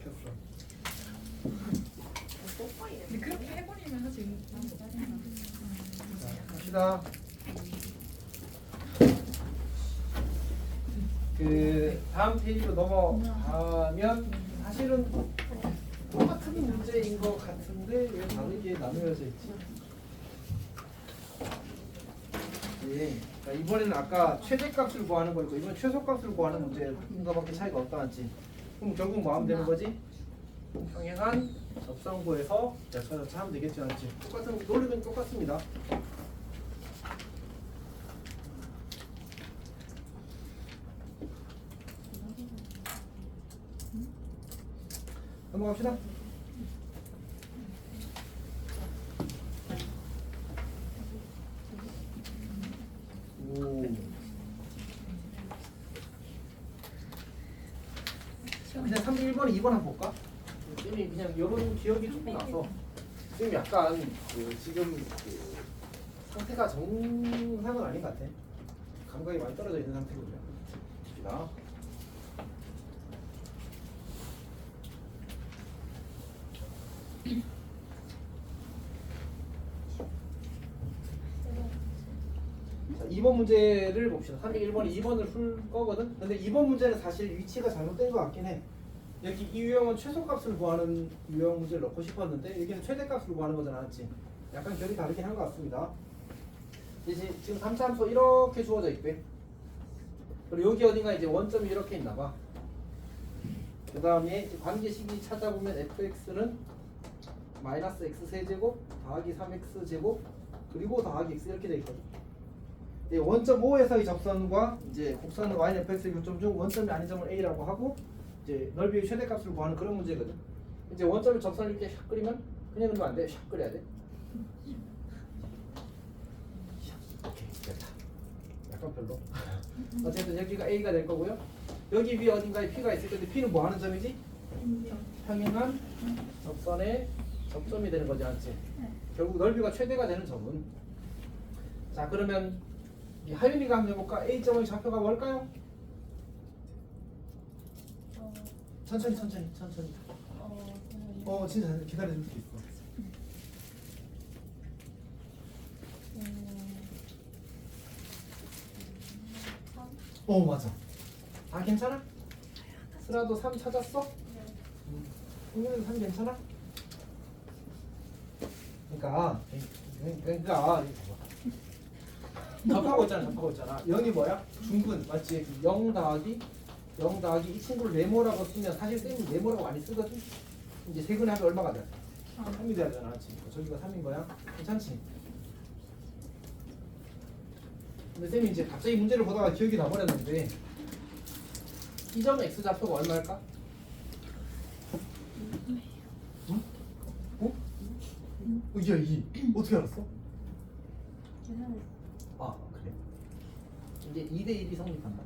켰어. 근데 그렇게 해버리면 사실 갑시다. 그 다음 페이지로 넘어가면 사실은 똑같은 문제인 것 같은데 왜 다르게 나누어져 있지? 예. 자, 이번에는 아까 최대값을 구하는 거고 이번 최소값을 구하는 문제인 거밖에 차이가 없다 맞지? 그럼 결국 뭐 하면 되는 거지? 평행한 접선구에서 여차저차 하면 되겠지 않지? 똑같은 논리는 똑같습니다. 넘어갑시다. 오. 그냥 301번, 2번 한번 볼까? 쌤이 그냥 이런 기억이 조금 나서 쌤이 약간 지금 상태가 정상은 아닌 것 같아. 감각이 많이 떨어져 있는 상태거든요. 봅시다. 자, 2번 문제를 봅시다. 301번이 2번을 풀 거거든. 근데 2번 문제는 사실 위치가 잘못된 것 같긴 해. 여기 이 유형은 최소값을 구하는 유형 문제를 넣고 싶었는데 여기는 최대값을 구하는 거잖아, 맞지? 약간 결이 다르긴 한 것 같습니다. 이제 지금 3차 함수 이렇게 주어져 있대. 그리고 여기 어딘가 이제 원점이 이렇게 있나 봐. 그 다음에 관계식이 찾아보면 fx는 마이너스 x 세제곱 더하기 3x 제곱 그리고 더하기 x 이렇게 돼 있거든. 원점 O에서의 접선과 이제 곡선 y는 fx의 교점 중 원점이 아닌 점을 a라고 하고 이제 넓이의 최대값을 구하는 그런 문제거든. 이제 원점을 접선을 이렇게 샥 그리면 그냥 그리면 안 돼. 샥 그려야 돼. 오케이 됐다. 약간 별로. 어쨌든 여기가 a가 될 거고요. 여기 위에 어딘가에 p가 있을 텐데 p는 뭐 하는 점이지? 평행한 접선의 접점이 되는 거지 않지? 결국 넓이가 최대가 되는 점은. 자 그러면 이 하윤이가 한번 해볼까? A점의 좌표가 뭘까요? 천천히 진짜 기다려줄 수 있어. 맞아. 아 괜찮아? 스라도 3 찾았어? 홍윤이도 3 괜찮아? 그러니까 접하고 있잖아. 0이 뭐야? 중근 맞지? 0 더하기 이 친구를 네모라고 쓰면 사실 쌤이 네모라고 많이 쓰거든? 이제 세근에 하면 얼마가 돼? 3이 돼야 되잖아. 저기가 3인 거야? 괜찮지? 근데 쌤이 이제 갑자기 문제를 보다가 기억이 나버렸는데 이 점 x 좌표가 얼마일까? 응? 이게 2. 어떻게 알았어? 아 그래. 이제 2대 1이 성립한다.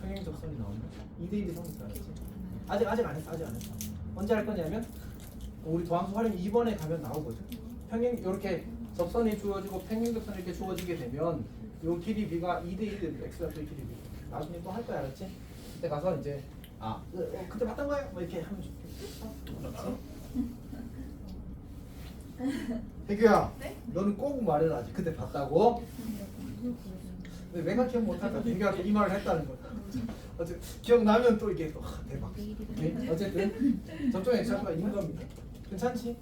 평행 접선이 나오면 2대 1이 성립하겠지. 아직 안 했어. 언제 할 거냐면 우리 도함수 활용 2번에 가면 나오거든. 평행 이렇게 접선이 주어지고 평행 접선이 이렇게 주어지게 되면 요 길이 b가 2대 1이 됩니다. x 좌표의 길이 b. 나중에 또 할 거야, 알았지? 그때 가서 이제 그때 봤던 거야? 뭐 이렇게 하면 좋겠어. 혜규야, 네? 너는 꼭 말해라. 아직 그때 봤다고? 근데 내가 기억 못하니까 혜규한테 이 말을 했다는 거야. 어쨌든 기억나면 또 이게 또 대박. 오케이? 어쨌든 접종의 차가 있는 겁니다. 괜찮지?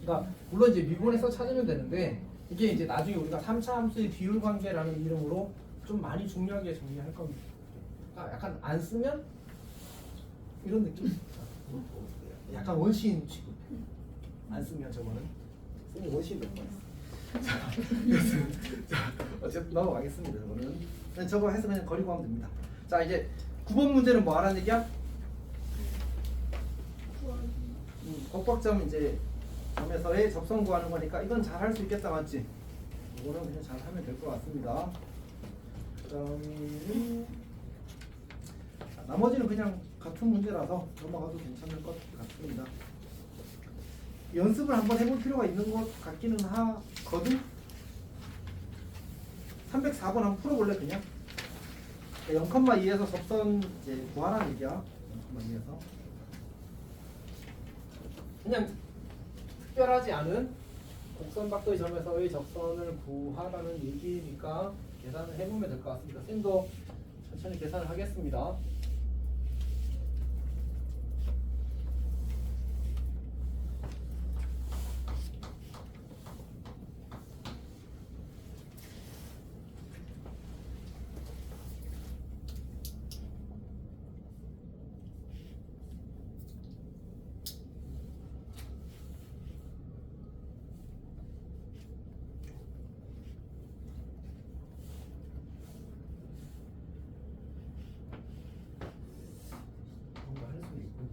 그러니까 물론 이제 미분해서 찾으면 되는데 이게 이제 나중에 우리가 3차 함수의 비율 관계라는 이름으로 좀 많이 중요하게 정리할 겁니다. 그러니까 약간 안 쓰면 이런 느낌. 약간 원시인 취급. 안 쓰면 저거는 쌤이 원시인 될 뻔했어. 자, 어쨌든 넘어가겠습니다. 저거는 그냥 저거 해서 그냥 거리고 하면 됩니다. 자 이제 9번 문제는 뭐 하라는 얘기야? 곡박점 이제 점에서의 접선 구하는 거니까 이건 잘 할 수 있겠다 맞지? 이거는 그냥 잘 하면 될 것 같습니다. 그다음에 나머지는 그냥 같은 문제라서 넘어가도 괜찮을 것 같습니다. 연습을 한번 해볼 필요가 있는 것 같기는 하거든. 304번 한번 풀어볼래 그냥? 0,2에서 접선 이제 구하라는 얘기야. 0,2에서 그냥 특별하지 않은 곡선 밖의 점에서의 접선을 구하라는 얘기니까 계산을 해보면 될 것 같습니다. 쌤도 천천히 계산을 하겠습니다. 뭔가 할 수 있고.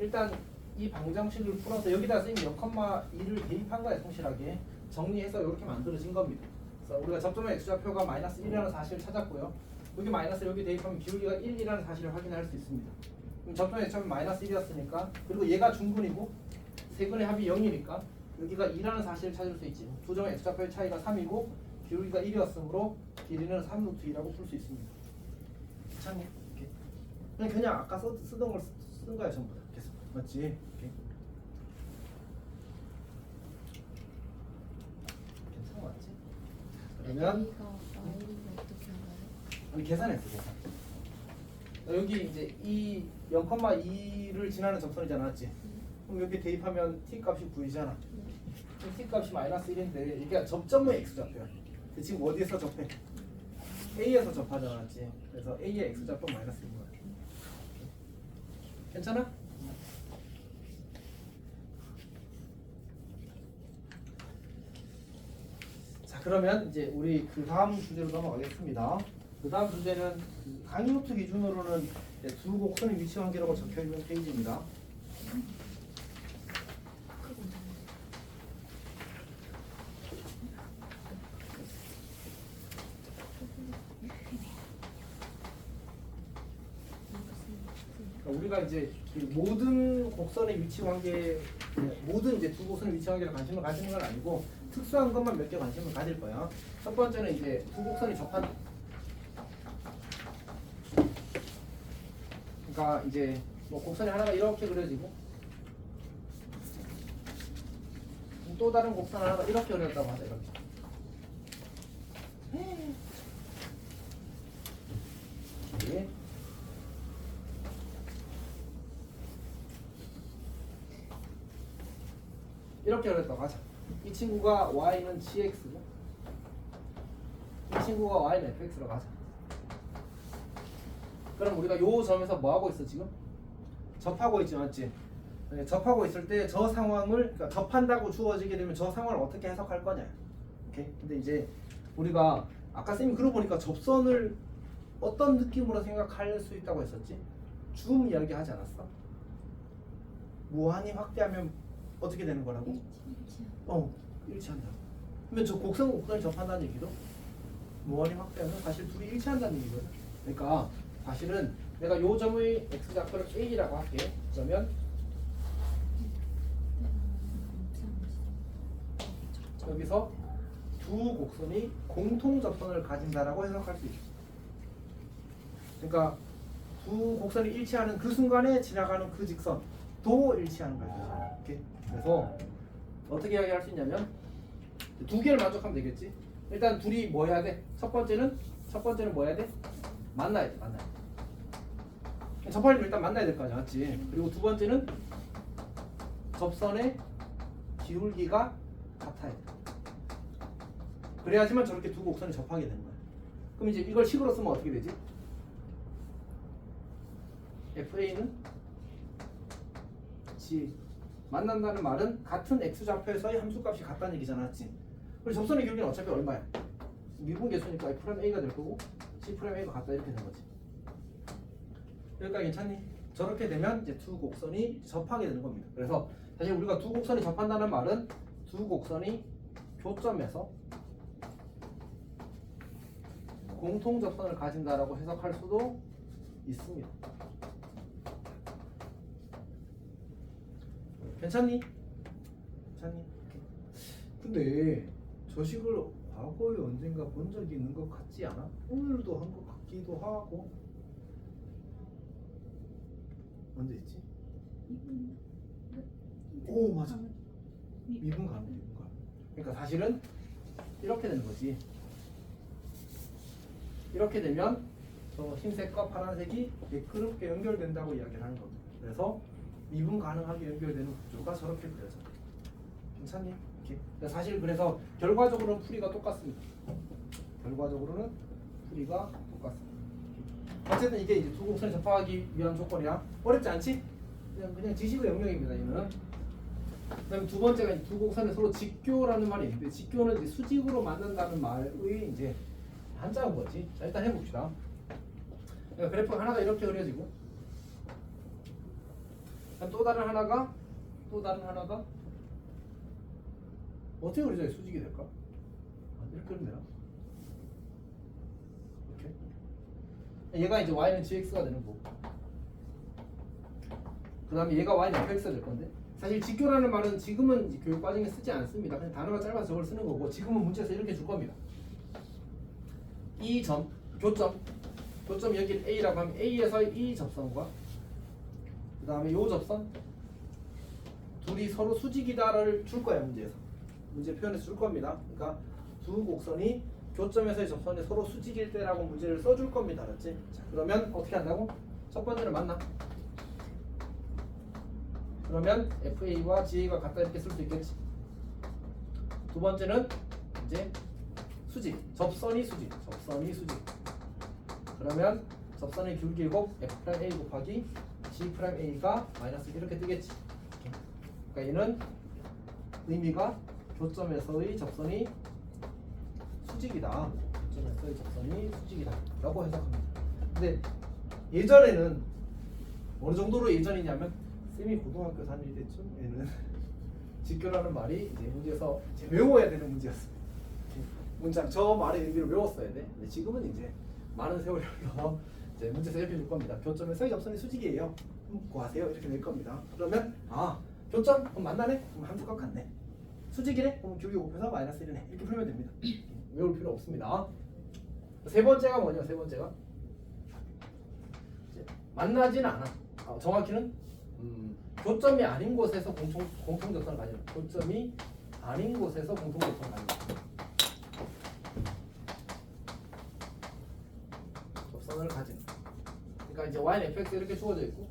일단 이 방정식을 풀어서 여기다 선생님이 0,2를 대입한 거야. 성실하게 정리해서 이렇게 만들어진 겁니다. 그래서 우리가 접점의 x좌표가 마이너스 1이라는 사실을 찾았고요. 여기 마이너스 여기 대입하면 기울기가 1이라는 사실을 확인할 수 있습니다. 그럼 접점의 x좌표 마이너스 1이었으니까, 그리고 얘가 중근이고 세근의 합이 0이니까 여기가 2라는 사실을 찾을 수 있지. 두 점의 x좌표의 차이가 3이고 기울기가 1이었으므로 길이는 3루트 2라고 풀 수 있습니다. 괜찮니? 그냥 아까 쓰던 걸 쓴 거야 전부 다. 계속 맞지? 오케이. 괜찮아 맞지? 그러면 A가 Y를 어떻게 알아요? 아니 계산했어 계산. 여기 이제 이 0,2를 지나는 접선이잖아 맞지? 그럼 여기 대입하면 t 값이 9이잖아. 그럼 t 값이 마이너스 1인데 이게 접점의 x좌표야. 지금 어디에서 접해? A에서 접하잖아 맞지? 그래서 A의 x좌표 마이너스 1인 거야. 괜찮아? 자 그러면 이제 우리 그 다음 주제로 넘어가겠습니다. 그 다음 주제는 그 강의 노트 기준으로는 두 곡선의 위치 관계라고 적혀 있는 페이지입니다. 우리가 이제 모든 곡선의 위치 관계, 모든 이제 두 곡선의 위치 관계에 관심을 가지는 건 아니고 특수한 것만 몇 개 관심을 가질 거야. 첫 번째는 이제 두 곡선이 접한, 그러니까 이제 뭐 곡선이 하나가 이렇게 그려지고 또 다른 곡선 하나가 이렇게 그려졌다고 하자. 이렇게. 네. 이렇게 그렸다고 하자. 이 친구가 y는 gx고 이 친구가 y는 fx라고 하자. 그럼 우리가 요 점에서 뭐 하고 있어 지금? 접하고 있지 맞지? 네, 접하고 있을 때 저 상황을, 그러니까 접한다고 주어지게 되면 저 상황을 어떻게 해석할 거냐. 오케이? 근데 이제 우리가 아까 쌤이 그러고 보니까 접선을 어떤 느낌으로 생각할 수 있다고 했었지? 줌 이야기 하지 않았어? 무한히 확대하면 어떻게 되는 거라고? 일치한다. 그러면 저 곡선을 접한다는 얘기도 무한히 확대하면 사실 둘이 일치한다는 얘기거든. 그러니까 사실은 내가 요 점의 x좌표를 a라고 할게. 그러면 여기서 두 곡선이 공통 접선을 가진다라고 해석할 수 있어. 그러니까 두 곡선이 일치하는 그 순간에 지나가는 그 직선도 일치하는 거야. 이렇게. 그래서 어떻게 이야기할 수 있냐면 두 개를 만족하면 되겠지. 일단 둘이 뭐 해야 돼? 첫 번째는 뭐 해야 돼? 만나야 돼. 접하려면 일단 만나야 될 거 아니야, 맞지? 그리고 두 번째는 접선의 기울기가 같아야 돼. 그래야지만 저렇게 두 곡선이 접하게 되는 거야. 그럼 이제 이걸 식으로 쓰면 어떻게 되지? FA는 G 만난다는 말은 같은 x좌표에서의 함수값이 같다는 얘기잖아, 맞지? 그리고 접선의 기울기는 어차피 얼마야? 미분계수니까 F'A가 될 거고 C'A가 같다 이렇게 되는 거지. 여기까지 괜찮니? 저렇게 되면 이제 두 곡선이 접하게 되는 겁니다. 그래서 사실 우리가 두 곡선이 접한다는 말은 두 곡선이 교점에서 공통 접선을 가진다라고 해석할 수도 있습니다. 괜찮니? 근데 저 식을 과거에 언젠가 본 적이 있는 것 같지 않아? 오늘도 한 것 같기도 하고. 언제 있지? 오 맞아. 미분 가능. 그러니까 사실은 이렇게 되는 거지. 이렇게 되면 저 흰색과 파란색이 매끄럽게 연결된다고 이야기를 하는 겁니다. 그래서 미분 가능하게 연결되는 구조가 저렇게 그려져. 괜찮니? 이렇게. 사실 그래서 결과적으로는 풀이가 똑같습니다. 어쨌든 이게 이제 두 곡선이 접하기 위한 조건이야. 어렵지 않지? 그냥 지식의 영역입니다. 이거는. 그다음에 두 번째가 이제 두 곡선이 서로 직교라는 말이 있는데 직교는 이제 수직으로 만난다는 말의 이제 한자인 거지. 자, 일단 해봅시다. 그러니까 그래프 하나가 이렇게 그려지고 또 다른 하나가 어떻게 그려져야 수직이 될까? 이렇게 그리면 되나? 이렇게. 얘가 이제 y는 gx가 되는 거고 그 다음에 얘가 y는 fx가 될 건데 사실 직교라는 말은 지금은 이제 교육 과정에 쓰지 않습니다. 그냥 단어가 짧아서 저걸 쓰는 거고 지금은 문제에서 이렇게 줄 겁니다. 이 점, 교점 여기를 A라고 하면 A에서의 이 접선과 그 다음에 요 접선 둘이 서로 수직이다를 줄 거야. 문제 표현해서 줄 겁니다. 그러니까 두 곡선이 교점에서의 접선이 서로 수직일 때라고 문제를 써줄 겁니다. 알았지? 자, 그러면 어떻게 한다고? 첫 번째는 만나. 그러면 FA와 GA가 같다 이렇게 쓸 수 있겠지. 두 번째는 이제 수직, 접선이 수직. 그러면 접선의 기울기 곱 F'A 곱하기 G'A가 마이너스 이렇게 뜨겠지. 그러니까 얘는 의미가 교점에서의 접선이 수직이다. 라고 해석합니다. 근데 예전에는 어느 정도로 예전이냐면 쌤이 고등학교 다닐 때쯤에는 직교라는 말이 이제 문제에서 이제 외워야 되는 문제였습니다. 문장 저 말의 의미를 외웠어야 돼. 근데 지금은 이제 많은 세월을 흘러 이제 문제에서 이렇게 줄 겁니다. 교점에서의 접선이 수직이에요. 구하세요. 이렇게 될 겁니다. 그러면 교점 그럼 만나네? 그럼 함수값 같네. 수직이네? 그럼 기울기 곱해서 마이너스 1이네. 이렇게 풀면 됩니다. 외울 필요 없습니다. 세 번째가 뭐냐? 세 번째가 만나지는 않아. 정확히는 교점이 아닌 곳에서 공통접선을 가지는. 교점이 아닌 곳에서 공통접선을 가지는. 접선을 가지는. 그러니까 이제 y는 fx 이렇게 주어져 있고,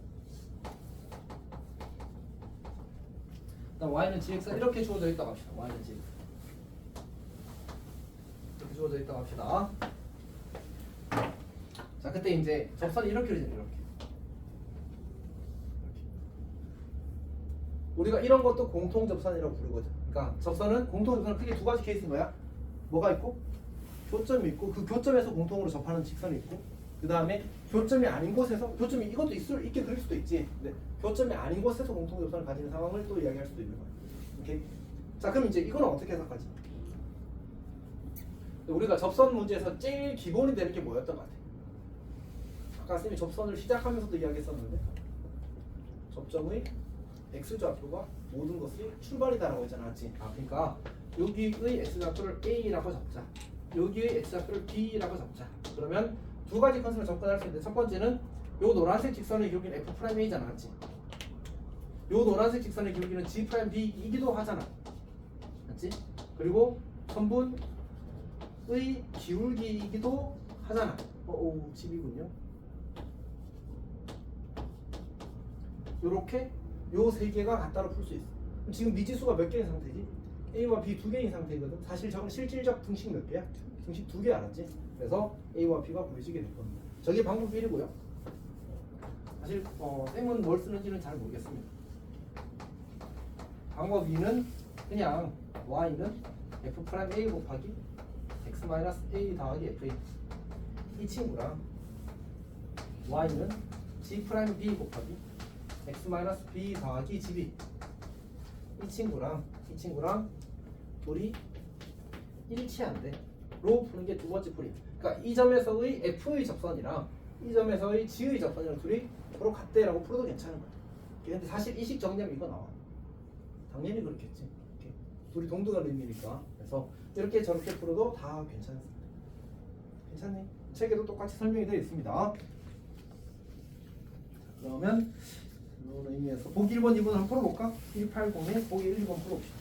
그다음 y는 gx 이렇게 주어져 있다고 합시다. y는 gx 이렇게 주어져 있다고 합시다. 자, 그때 이제 접선이 이렇게 그려져요. 이렇게. 우리가 이런 것도 공통 접선이라고 부르거든. 그러니까 접선은 공통 접선은 크게 두 가지 케이스인 거야. 뭐가 있고? 교점이 있고 그 교점에서 공통으로 접하는 직선이 있고 그 다음에 교점이 아닌 곳에서 교점이 이것도 있게 그릴 수도 있지. 근데 교점이 아닌 곳에서 공통 접선을 가지는 상황을 또 이야기할 수도 있는 거야. 오케이. 자, 그럼 이제 이거는 어떻게 해석하지? 우리가 접선 문제에서 제일 기본이 되는 게 뭐였던 것 같아? 아까 쌤이 접선을 시작하면서도 이야기했었는데 접점의 x좌표가 모든 것의 출발이다라고 했잖아, 맞지? 아, 그러니까 여기의 x좌표를 a라고 잡자. 여기의 x좌표를 b라고 잡자. 그러면 두 가지 컨셉을 접근할 수 있는데 첫 번째는 요 노란색 직선의 기울기는 f'a잖아, 맞지? 요 노란색 직선의 기울기는 g'b이기도 하잖아, 맞지? 그리고 선분의 기울기이기도 하잖아. 집이군요. 요렇게 요 세 개가 같다로 풀 수 있어. 그럼 지금 미지수가 몇 개인 상태지? A와 B 두 개인 상태거든. 사실 저건 실질적 등식 몇 개야? 등식 두 개 알았지? 그래서 A와 B가 구해지게 될 겁니다. 저게 방법 1이고요. 사실 쌤은 뭘 쓰는지는 잘 모르겠습니다. 방법 2는 그냥 Y는 F'A 곱하기 X-A 더하기 FA 이 친구랑 Y는 G'B 곱하기 X-B 더하기 GB 이 친구랑 둘이 일치한대 로 푸는 게 두 번째 풀이. 그러니까 이 점에서의 F의 접선이랑 이 점에서의 G의 접선이랑 둘이 서로 같대라고 풀어도 괜찮은 거야. 근데 사실 이식 정리하면 이거 나와. 당연히 그렇겠지. 이렇게. 둘이 동등한 의미니까. 그래서 이렇게 저렇게 풀어도 다 괜찮습니다. 괜찮니? 책에도 똑같이 설명이 되어 있습니다. 그러면 이런 의미에서 보기 1번, 2번 한번 풀어볼까? 180에 보기 1, 2번 풀어봅시다.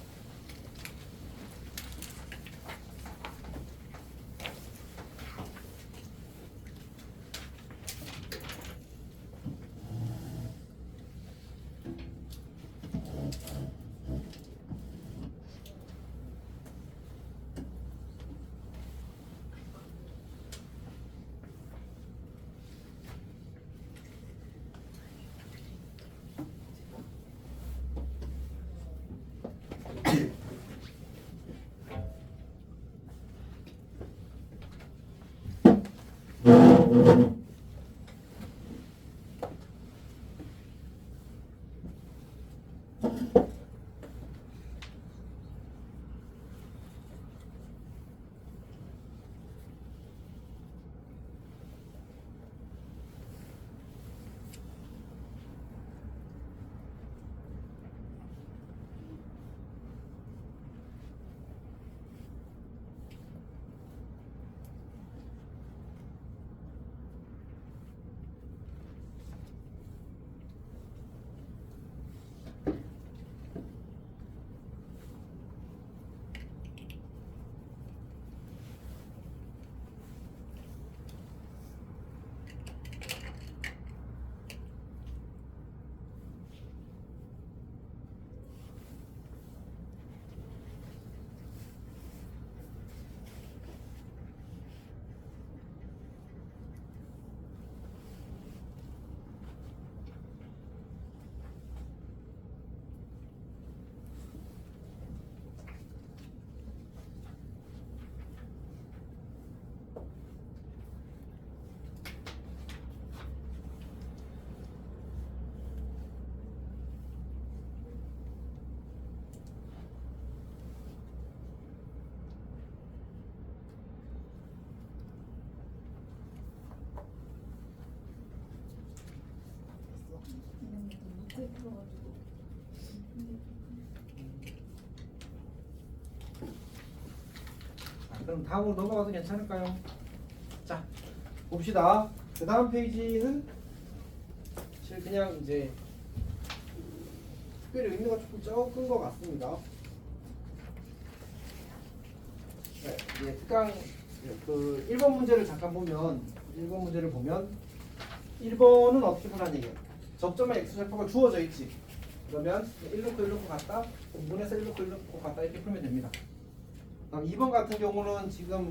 그럼 다음으로 넘어가도 괜찮을까요? 자, 봅시다. 그 다음 페이지는 사실 그냥 이제 특별히 의미가 조금 적은 것 같습니다. 네, 이제 특강 그 1번 문제를 잠깐 보면 1번 문제를 보면 1번은 어떻게 보라는 얘기예요? 접점에 x좌표가 주어져 있지. 그러면 1 놓고 1 놓고 같다, 5분에서 1 놓고 1 놓고 같다 이렇게 풀면 됩니다. 그럼 2번 같은 경우는 지금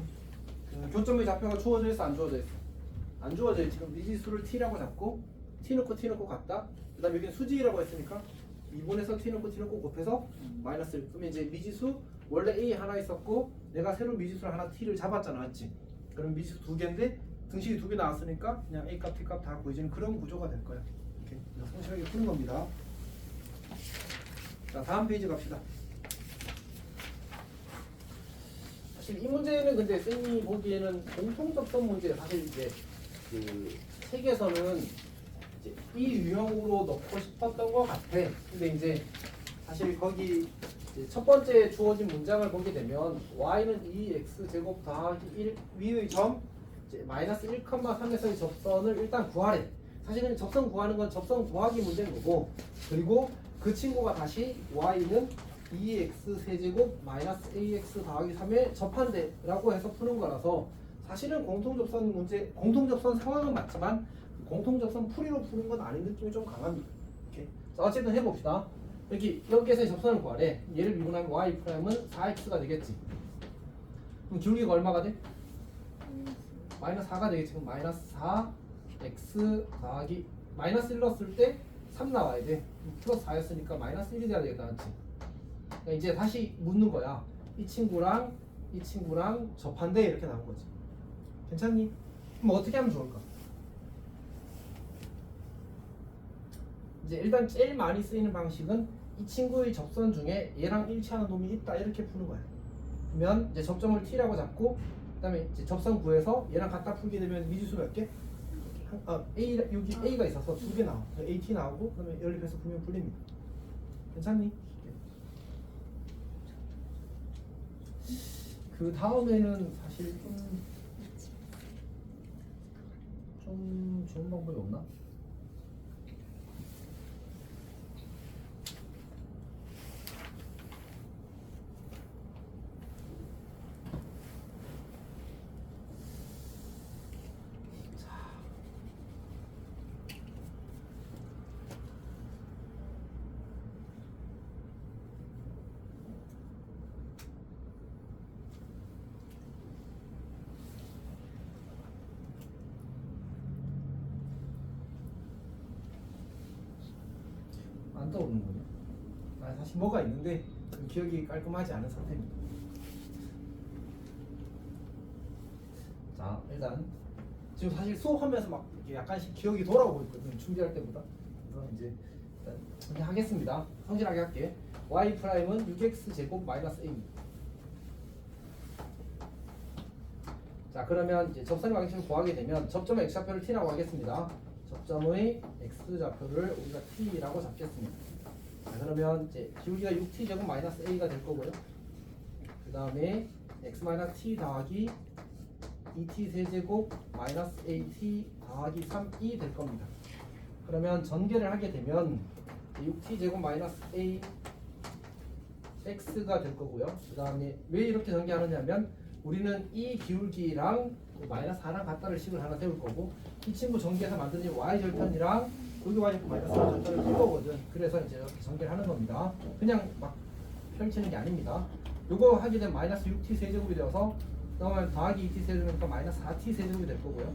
그 교점의 좌표가 주어져 있어, 안 주어져 있어? 안 주어져 있지. 지금 미지수를 t라고 잡고 t 놓고 같다. 그다음 여기는 수직이라고 했으니까 2분에서 t 놓고 곱해서 마이너스 1. 그러면 이제 미지수 원래 a 하나 있었고 내가 새로운 미지수를 하나 t를 잡았잖아, 맞지? 그럼 미지수 두 개인데 등식이 두 개 나왔으니까 그냥 A 값, T 값 다 구해지는 그런 구조가 될 거야. 이렇게 성실하게 푸는 겁니다. 자, 다음 페이지 갑시다. 사실 이 문제는 근데 쌤이 보기에는 공통접선 문제 사실 이제 그 책에서는 이제 이 유형으로 넣고 싶었던 것 같아. 근데 이제 사실 거기 이제 첫 번째 주어진 문장을 보게 되면 y는 2x 제곱 더하기 1 위의 점 이제 마이너스 1,3에서의 접선을 일단 구하래. 사실은 접선 구하는 건 접선 구하기 문제인 거고, 그리고 그 친구가 다시 y는 2x 세제곱 마이너스 ax 더하기 3에 접한대라고 해서 푸는 거라서 사실은 공통접선 문제, 공통접선 상황은 맞지만 공통접선 풀이로 푸는 건 아닌 느낌이 좀 강합니다. 이렇게. 자, 어쨌든 해봅시다. 여기에서의 접선을 구하래. 얘를 미분하면 y 프라임은 4x가 되겠지. 그럼 기울기가 얼마가 돼? 마이너스 4가 되겠지. 그럼 마이너스 4x 더하기 마이너스 1 넣었을 때 3 나와야 돼. 플러스 4였으니까 마이너스 1이 돼야 되겠다. 맞지? 그러니까 이제 다시 묻는 거야. 이 친구랑 접한대 이렇게 나온 거지. 괜찮니? 그럼 어떻게 하면 좋을까? 이제 일단 제일 많이 쓰이는 방식은 이 친구의 접선 중에 얘랑 일치하는 놈이 있다 이렇게 푸는 거야. 그러면 이제 접점을 t라고 잡고 그다음에 이제 접선 구해서 얘랑 갖다 풀게 되면 미지수 몇 개? A 여기 A가 있어서 두 개 나와. AT 나오고 그다음에 연립해서 보면 풀립니다. 괜찮니? 그 다음에는 사실 좀 좋은 방법이 없나? 안 떠오르는군요. 사실 뭐가 있는데 기억이 깔끔하지 않은 상태입니다. 자, 일단 지금 사실 수업하면서 막 이렇게 약간씩 기억이 돌아오고 있거든요. 준비할 때보다. 그래서 이제 일단 이렇게 하겠습니다. 성실하게 할게. y 프라임은 6x 제곱 마이너스 a입니다. 자, 그러면 이제 접선의 방식을 구하게 되면 접점의 x좌표를 t라고 하겠습니다. 접점의 x좌표를 우리가 t라고 잡겠습니다. 자, 그러면 이제 기울기가 6t 제곱 마이너스 a가 될 거고요. 그 다음에 x 마이너스 t 더하기 2t 세제곱 마이너스 at 더하기 3이 될 겁니다. 그러면 전개를 하게 되면 6t 제곱 마이너스 a x가 될 거고요. 그 다음에 왜 이렇게 전개하느냐면 우리는 이 기울기랑 마이너스 4랑 같다를 식을 하나 세울 거고 이 친구 전개해서 만드는 y절편이랑 여기 y절편 마이너스 4 절편을 풀 거거든. 그래서 이제 이렇게 전개를 하는 겁니다. 그냥 막 펼치는 게 아닙니다. 요거 하게 되면 마이너스 6t 세제곱이 되어서 그러면 더하기 2t 세제곱이니까 마이너스 4t 세제곱이 될 거고요.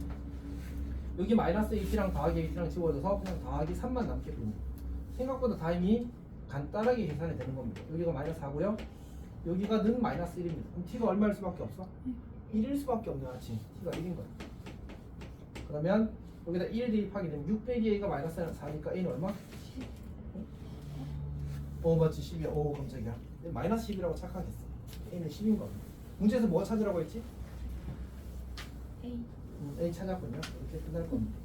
여기 마이너스 2t랑 더하기 2t랑 지워져서 그냥 더하기 3만 남게 됩니다. 생각보다 타임이 간단하게 계산이 되는 겁니다. 여기가 마이너스 4고요. 여기가 는 마이너스 1입니다. 그럼 t가 얼마일 수밖에 없어? 1일 수밖에 없는 아치. t가 1인 거야. 그러면 여기다 1 대입하게 되면 6 빼기 a가 마이너스 4니까 a는 얼마? 맞지 10이야. 깜짝이야. 마이너스 10이라고 착각했어. a는 10인 겁니다. 문제에서 뭐 찾으라고 했지? A 찾았군요. 이렇게 끝날 겁니다.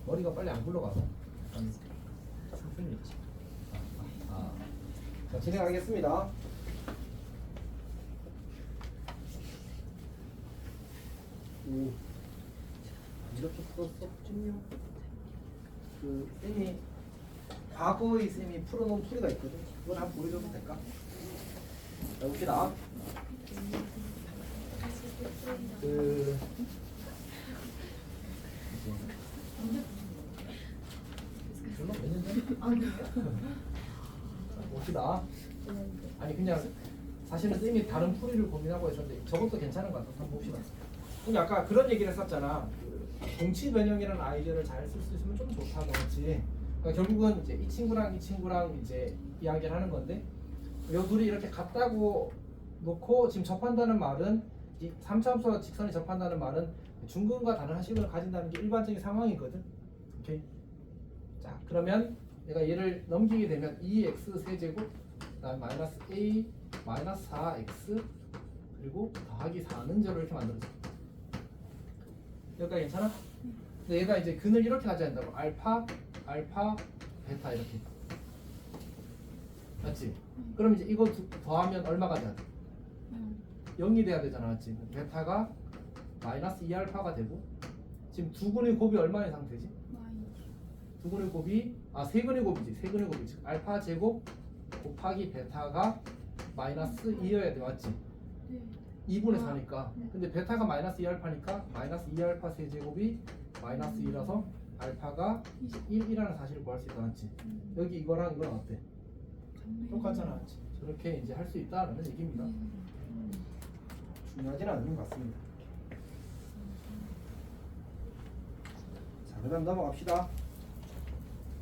머리가 빨리 안 굴러가서 슬픔이 있지. 자, 진행하겠습니다. 이렇게 풀었어? 그 쌤이 과거의 쌤이 풀어놓은 풀이가 있거든. 그걸 한번 보여줘도 될까? 자, 봅시다. 별로 몇년 전에? 봅시다. 아니 그냥 사실은 쌤이 다른 풀이를 고민하고 있었는데 저것도 괜찮은 것 같아서 한번 봅시다. 근데 아까 그런 얘기를 했었잖아. 그 동치 변형이라는 아이디어를 잘 쓸 수 있으면 좀 좋다고 했지. 그러니까 결국은 이제 이 친구랑 이제 이야기를 하는 건데 요 둘이 이렇게 같다고 놓고 지금 접한다는 말은 이 3차함수와 직선이 접한다는 말은 중근과 다른 한식을 가진다는 게 일반적인 상황이거든. 오케이. 자 그러면 내가 얘를 넘기게 되면 2x 세제곱 그다음 마이너스 a 마이너스 4x 그리고 더하기 4는 제로 이렇게 만들어져. 여기까지 괜찮아? 근데 얘가 이제 근을 이렇게 가져야 된다고. 알파 베타 이렇게. 맞지? 그럼 이제 이거 더하면 얼마가 돼야 돼? 0이 돼야 되잖아. 맞지? 베타가 마이너스 2알파가 되고 지금 두 근의 곱이 얼마의 상태지? 두 근의 곱이 세 근의 곱이지. 세 근의 곱이지. 알파 제곱 곱하기 베타가 마이너스 2여야 돼. 맞지? 2분의 4니까. 근데 베타가 마이너스 2알파니까 마이너스 2알파 세제곱이 마이너스 2라서 알파가 1이라는 사실을 구할 수 있다. 맞지? 여기 이거랑 이거랑 어때? 똑같잖아. 맞지? 저렇게 이제 할 수 있다라는 얘기입니다. 중요하진 않은 것 같습니다. 자, 그 다음 넘어갑시다.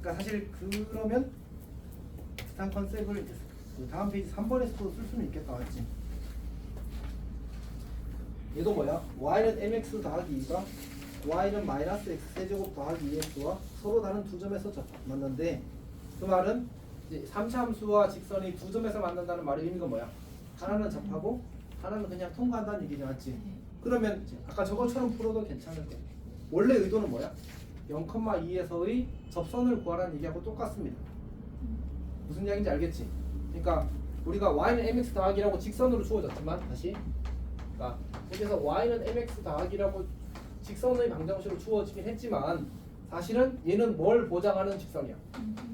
그러니까 사실 그러면 비슷한 컨셉을 그 다음 페이지 3번에서도 쓸 수는 있겠다. 맞지? 얘도 뭐야? y는 mx 더하기 2가 y는 마이너스 x 세제곱 더하기 2x와 서로 다른 두 점에서 만난데 그 말은 이제 3차 함수와 직선이 두 점에서 만난다는 말의 의미가 뭐야? 하나는 접하고 하나는 그냥 통과한다는 얘기지. 맞지? 그러면 아까 저것처럼 풀어도 괜찮을 거야. 원래 의도는 뭐야? 0,2에서의 접선을 구하라는 얘기하고 똑같습니다. 무슨 이야기인지 알겠지? 그러니까 우리가 y는 mx 더하기라고 직선으로 주어졌지만 다시 그러니까 여기서 y는 mx 더하기라고 직선의 방정식으로 주어지긴 했지만 사실은 얘는 뭘 보장하는 직선이야?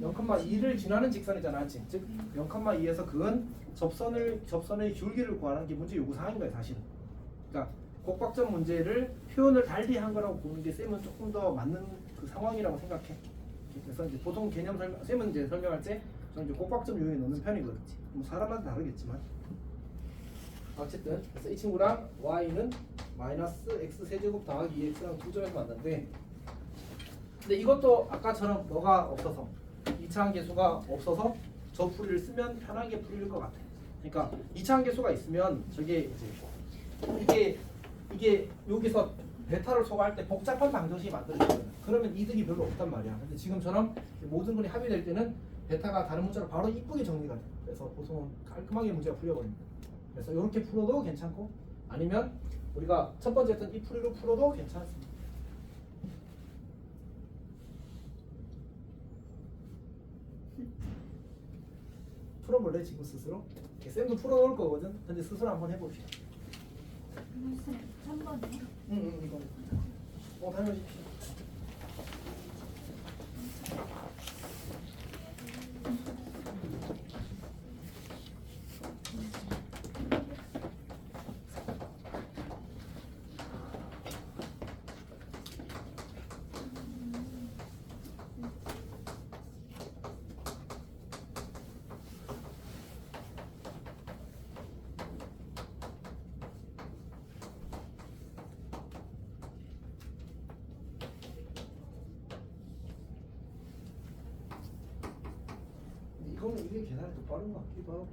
0,2를 지나는 직선이잖아. 맞지? 즉 0,2에서 그은 접선의 줄기를 구하는 게 문제 요구사항인 거야 사실은. 그러니까 곡박점 문제를 표현을 달리 한 거라고 보는 게 쌤은 조금 더 맞는 그 상황이라고 생각해. 그래서 이제 보통 개념 설명, 쌤은 이제 설명할 때 저는 이제 곡박점 요인에 넣는 편이거든. 뭐 사람마다 다르겠지만. 어쨌든 그래서 이 친구랑 y는 마이너스 x 세제곱 더하기 2x랑 두 점에서 만났는데 근데 이것도 아까처럼 뭐가 없어서 2차항 계수가 없어서 저 풀이를 쓰면 편하게 풀릴 것 같아. 그러니까 2차항 계수가 있으면 저게 이제 이게 여기서 베타를 소화할 때 복잡한 방정식이 만들어지거든. 그러면 이득이 별로 없단 말이야. 근데 지금처럼 모든 것이 합의될 때는 베타가 다른 문자로 바로 이쁘게 정리가 돼. 그래서 보통은 깔끔하게 문제가 풀려버립니다. 그래서 이렇게 풀어도 괜찮고 아니면 우리가 첫 번째 했던 이 풀이로 풀어도 괜찮습니다. 풀어볼래 지금 스스로? 쌤도 풀어놓을 거거든. 근데 스스로 한번 해봅시다. 선생님 3번이요? 응 이거 다녀오십시오. 이거는 이게 계산이 더 빠른 것 같기도 하고.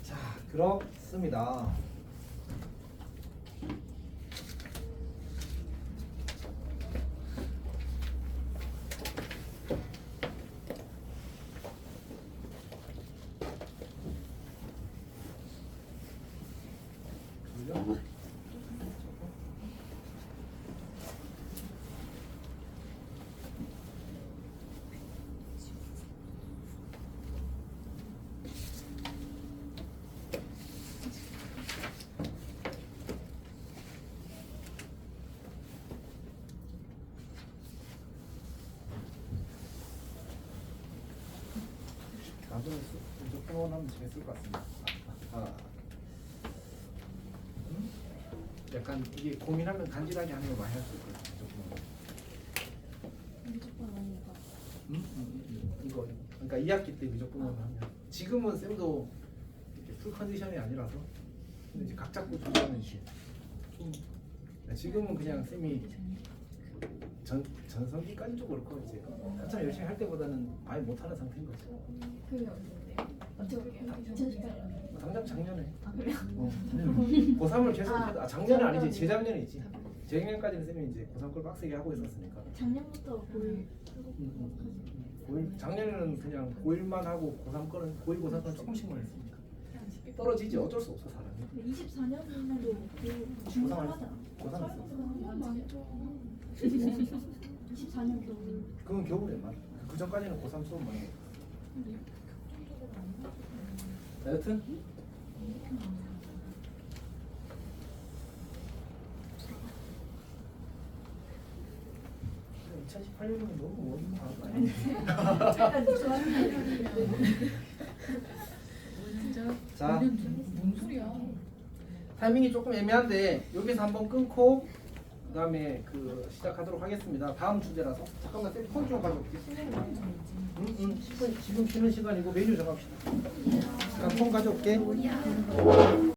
자, 그렇습니다. 그죠? 나중에 무조건 하면 재밌을 것 같습니다. 약간 이게 고민하면 간지나게 하는 거 많이 할 수 있거든요. 무조건 아니니까. 이거 그러니까 2학기 때 무조건 하면 지금은 쌤도 이렇게 풀 컨디션이 아니라서 근데 이제 각 잡고 조절하는 시. 지금은 그냥 쌤이 전성기까지 좀 그렇고 이제 한참 열심히 할 때보다는 많이 못하는 상태인 거죠. 그게 언제인데요? 어떻게 해요? 2018년. 당장 작년에. 아 그래요? 고3을 계속 아, 작년은 아니지 작년에. 재작년이지. 재작년까지는 쌤이 이제 고3 걸 빡세게 하고 있었으니까. 작년부터 고1 고1 작년에는 그냥 고1만 하고 고3 거는 고2 고3 거는 조금씩만 했으니까 떨어지지 어쩔 수 없어 사람이. 24년도에도 고3 하잖아. 고3 했어. 24년도. 그건 겨울에 말. 그 전까지는 고3 수업만 해. 여튼 2018년은 너무 멀리 가는 거 아니야? 약간 좋아하는 자, 뭔 소리야? 타이밍이 조금 애매한데 여기서 한번 끊고 그다음에 그 시작하도록 하겠습니다. 다음 주제라서 잠깐만 쌤 폰 좀 가져올게. 10분 지금 쉬는 시간이고 메뉴 정합시다. 잠깐 폰 가져올게.